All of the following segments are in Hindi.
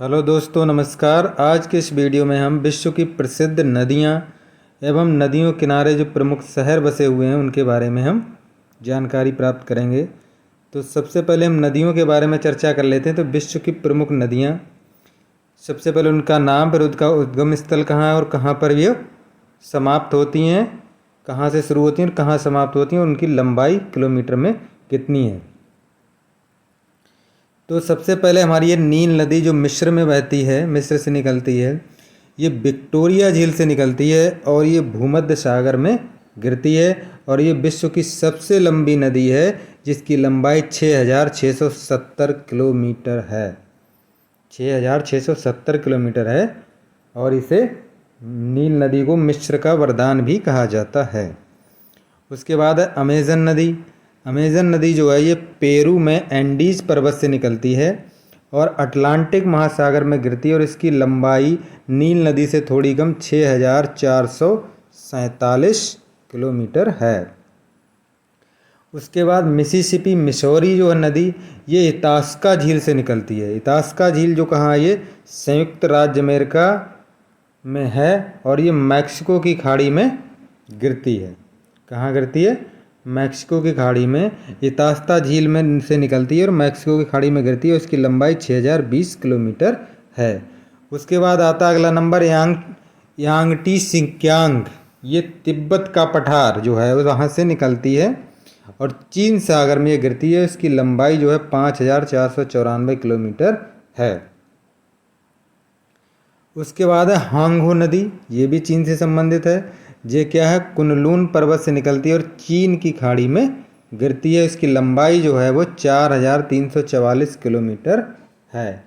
हेलो दोस्तों, नमस्कार। आज के इस वीडियो में हम विश्व की प्रसिद्ध नदियाँ एवं नदियों किनारे जो प्रमुख शहर बसे हुए हैं उनके बारे में हम जानकारी प्राप्त करेंगे। तो सबसे पहले हम नदियों के बारे में चर्चा कर लेते हैं। तो विश्व की प्रमुख नदियाँ, सबसे पहले उनका नाम, फिर उनका उद्गम स्थल कहाँ है और कहाँ पर ये समाप्त होती हैं, कहाँ से शुरू होती हैं और कहाँ समाप्त होती हैं, और उनकी लंबाई किलोमीटर में कितनी है। तो सबसे पहले हमारी ये नील नदी जो मिस्र में बहती है, मिस्र से निकलती है, ये विक्टोरिया झील से निकलती है और ये भूमध्य सागर में गिरती है। और ये विश्व की सबसे लंबी नदी है जिसकी लंबाई 6,670 किलोमीटर है। 6,670 किलोमीटर है और इसे नील नदी को मिस्र का वरदान भी कहा जाता है। उसके बाद है अमेजन नदी। अमेजन नदी जो है ये पेरू में एंडीज पर्वत से निकलती है और अटलांटिक महासागर में गिरती है और इसकी लंबाई नील नदी से थोड़ी कम 6,447 किलोमीटर है। उसके बाद मिसिसिपी मिसौरी जो है नदी, ये इतास्का झील से निकलती है। इतास्का झील जो कहाँ है, ये संयुक्त राज्य अमेरिका में है और ये मैक्सिको की खाड़ी में गिरती है। कहाँ गिरती है? मैक्सिको की खाड़ी में। इतास्का झील में से निकलती है और मैक्सिको की खाड़ी में गिरती है। उसकी लंबाई 6,020 किलोमीटर है। उसके बाद आता अगला नंबर यांगटी सिक्यांग। ये तिब्बत का पठार जो है वहाँ से निकलती है और चीन सागर में ये गिरती है। इसकी लंबाई जो है 5,494 किलोमीटर है। उसके बाद है हांगहो नदी, ये भी चीन से संबंधित है। ये क्या है, कुनलून पर्वत से निकलती है और चीन की खाड़ी में गिरती है। इसकी लंबाई जो है वो 4,344 किलोमीटर है।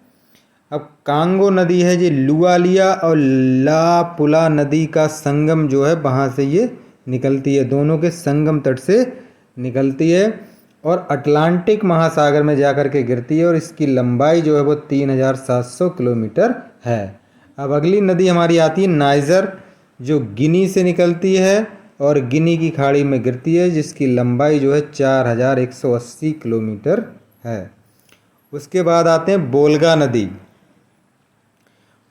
अब कांगो नदी है, ये लुआलिया और लापुला नदी का संगम जो है वहाँ से ये निकलती है, दोनों के संगम तट से निकलती है और अटलांटिक महासागर में जाकर के गिरती है और इसकी लंबाई जो है वो 3,700 किलोमीटर है। अब अगली नदी हमारी आती है नाइजर, जो गिनी से निकलती है और गिनी की खाड़ी में गिरती है, जिसकी लंबाई जो है 4,180 किलोमीटर है। उसके बाद आते हैं बोल्गा नदी।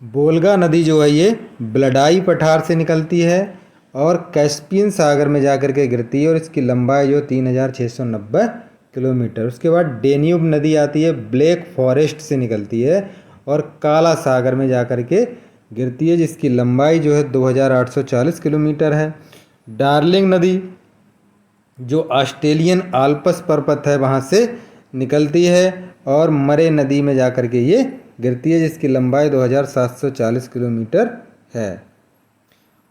बोल्गा नदी जो है ये ब्लडाई पठार से निकलती है और कैस्पियन सागर में जाकर के गिरती है और इसकी लंबाई जो 3,690 किलोमीटर। उसके बाद डेन्यूब नदी आती है, ब्लैक फॉरेस्ट से निकलती है और काला सागर में जाकर के गिरती है, जिसकी लंबाई जो है 2,840 किलोमीटर है। डार्लिंग नदी जो ऑस्ट्रेलियन आल्प्स पर्वत है वहाँ से निकलती है और मरे नदी में जाकर के ये गिरती है, जिसकी लंबाई 2,740 किलोमीटर है।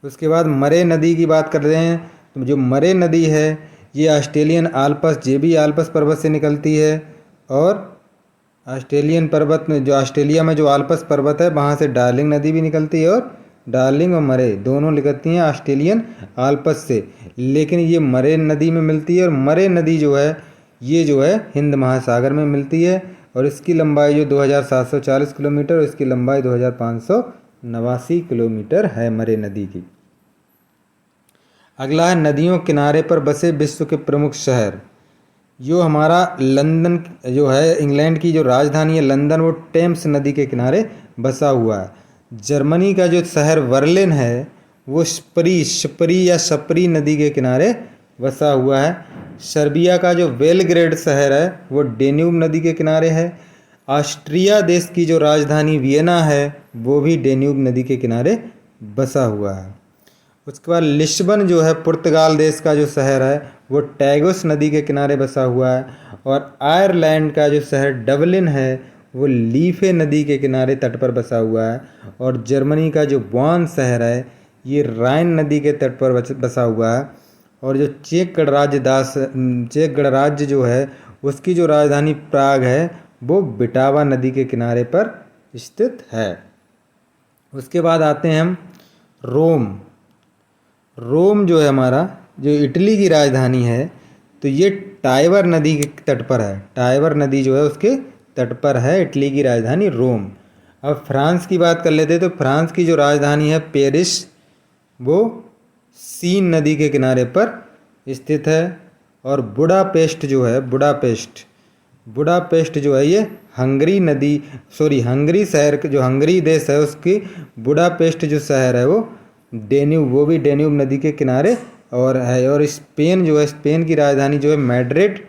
उसके बाद मरे नदी की बात कर रहे हैं, तो जो मरे नदी है ये ऑस्ट्रेलियन आल्प्स, जेबी आल्प्स पर्वत से निकलती है और ऑस्ट्रेलियन पर्वत में, जो ऑस्ट्रेलिया में जो आल्प्स पर्वत है वहाँ से डार्लिंग नदी भी निकलती है और डार्लिंग और मरे दोनों निकलती हैं ऑस्ट्रेलियन आल्प्स से, लेकिन ये मरे नदी में मिलती है और मरे नदी जो है ये जो है हिंद महासागर में मिलती है और इसकी लंबाई जो 2,740 किलोमीटर और इसकी लंबाई 2,589 किलोमीटर है मरे नदी की। अगला है नदियों किनारे पर बसे विश्व के प्रमुख शहर। जो हमारा लंदन जो है, इंग्लैंड की जो राजधानी है लंदन, वो टेम्स नदी के किनारे बसा हुआ है। जर्मनी का जो शहर बर्लिन है वो स्परी या सपरी नदी के किनारे बसा हुआ है। सर्बिया का जो बेलग्रेड शहर है वो डेन्यूब नदी के किनारे है। ऑस्ट्रिया देश की जो राजधानी वियना है वो भी डेन्यूब नदी के किनारे बसा हुआ है। उसके बाद लिस्बन जो है पुर्तगाल देश का जो शहर है वो टैगोस नदी के किनारे बसा हुआ है और आयरलैंड का जो शहर डबलिन है वो लीफे नदी के किनारे तट पर बसा हुआ है और जर्मनी का जो बॉन शहर है ये राइन नदी के तट पर बसा हुआ है और जो चेक गणराज्य जो है उसकी जो राजधानी प्राग है वो बिटावा नदी के किनारे पर स्थित है। उसके बाद आते हैं हम रोम। रोम जो है हमारा, जो इटली की राजधानी है, तो ये टाइबर नदी के तट पर है। टाइबर नदी जो है उसके तट पर है इटली की राजधानी रोम। अब फ्रांस की बात कर लेते हैं, तो फ्रांस की जो राजधानी है पेरिस, वो सीन नदी के किनारे पर स्थित है और बुडापेस्ट जो है, बुडापेस्ट बुडापेस्ट जो है ये हंगरी शहर जो हंगरी देश है उसकी बुडापेस्ट जो शहर है वो भी डेन्यूब नदी के किनारे और है। और स्पेन जो है, स्पेन की राजधानी जो है मैड्रिड,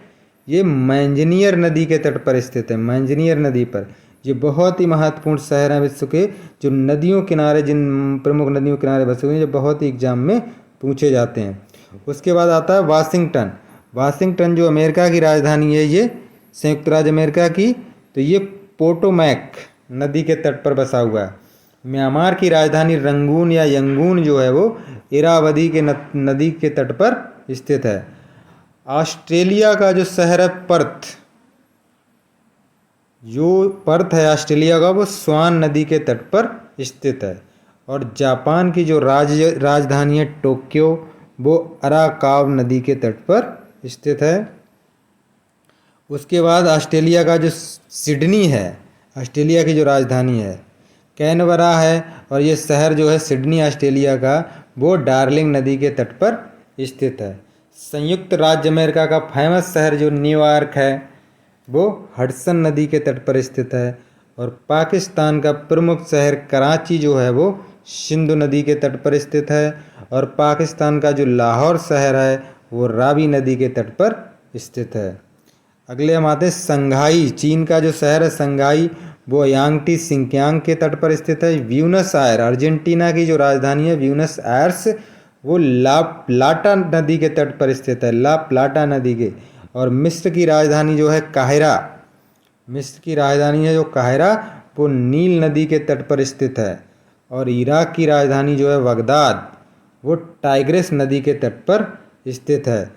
ये मैंजनियर नदी के तट पर स्थित है। मैंजनियर नदी पर ये बहुत ही महत्वपूर्ण शहर है विश्व के, जो नदियों किनारे, जिन प्रमुख नदियों किनारे बसे हुए हैं, जो बहुत ही एग्जाम में पूछे जाते हैं। उसके बाद आता है वाशिंगटन। वाशिंगटन जो अमेरिका की राजधानी है, ये संयुक्त राज्य अमेरिका की, तो ये पोटोमैक नदी के तट पर बसा हुआ है। म्यांमार की राजधानी रंगून या यंगून जो है वो इरावदी के नदी के तट पर स्थित है। ऑस्ट्रेलिया का जो शहर है पर्थ, जो पर्थ है ऑस्ट्रेलिया का, वो स्वान नदी के तट पर स्थित है। और जापान की जो राजधानी है टोक्यो, वो अराकाव नदी के तट पर स्थित है। उसके बाद ऑस्ट्रेलिया का जो सिडनी है, ऑस्ट्रेलिया की जो राजधानी है कैनबरा है, और ये शहर जो है सिडनी ऑस्ट्रेलिया का, वो डार्लिंग नदी के तट पर स्थित है। संयुक्त राज्य अमेरिका का फेमस शहर जो न्यूयॉर्क है, वो हडसन नदी के तट पर स्थित है। और पाकिस्तान का प्रमुख शहर कराची जो है वो सिंधु नदी के तट पर स्थित है। और पाकिस्तान का जो लाहौर शहर है वो रावी नदी के तट पर स्थित है। अगले हम आते हैं संघाई। चीन का जो शहर है संघाई, वो यांगटी सिंकियांग के तट पर स्थित है। ब्यूनस आयर, अर्जेंटीना की जो राजधानी है ब्यूनस आयर्स, वो ला प्लाटा नदी के तट पर स्थित है, ला प्लाटा नदी के। और मिस्र की राजधानी जो है काहिरा, मिस्र की राजधानी है जो काहिरा, वो नील नदी के तट पर स्थित है। और इराक की राजधानी जो है बगदाद, वो टाइग्रिस नदी के तट पर स्थित है।